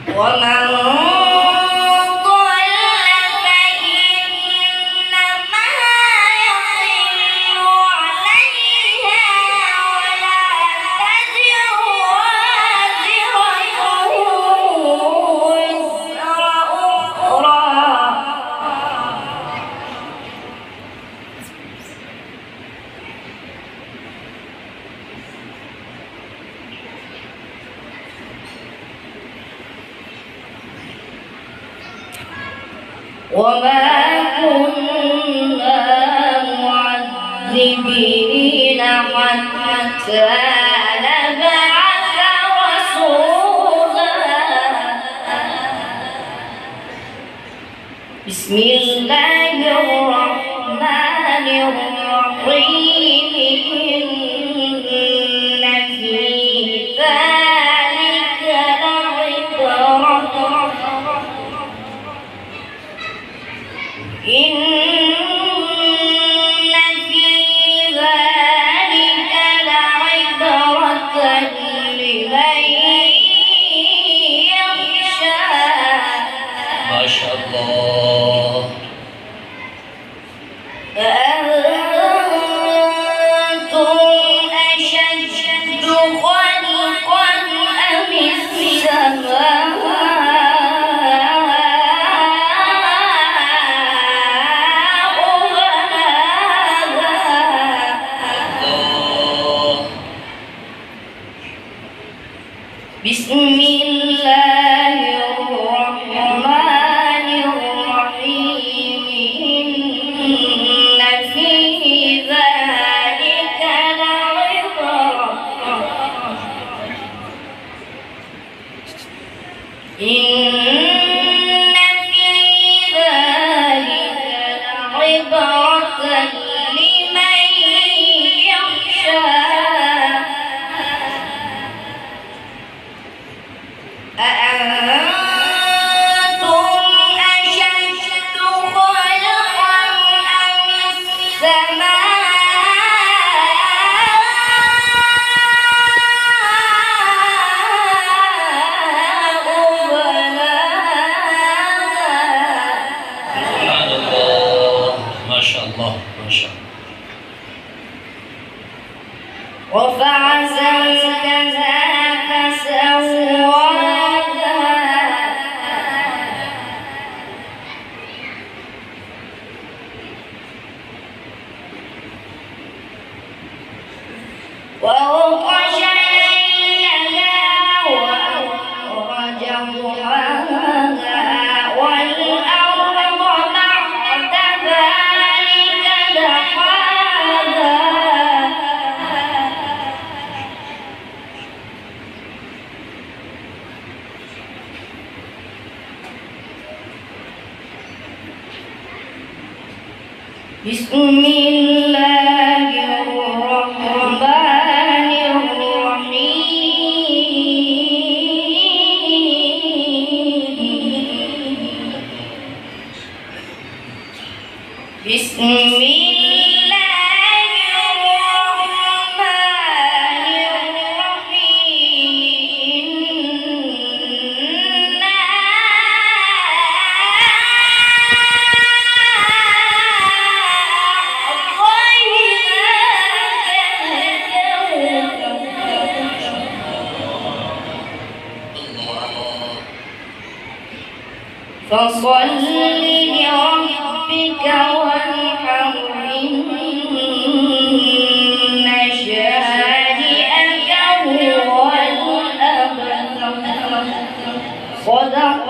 ومن وما كنا معذبين حتى نبعث رسولا. بسم الله الرحمن الرحيم. إن في ذلك لعبرة لمن يخشى. ما شاء الله. أأنتم أشد خلقا أم السماء بسم الله الرحمن الرحيم. إن في ذلك لعبرة. إن في ذلك لعبرة لمن يخشى. أأنتم أشد خلقا أم السماء بناها. سبحان الله. ما شاء الله ما شاء الله. رفع سمكها فسواها. وأغطش ليلها وأخرج ضحاها. والأرض بعد ذلك دحاها. بسم الله الرحمن الرحيم. بسم الله الرحمن الرحيم. فصل لربك وانحر. إن شانئك هو الأبتر. صدق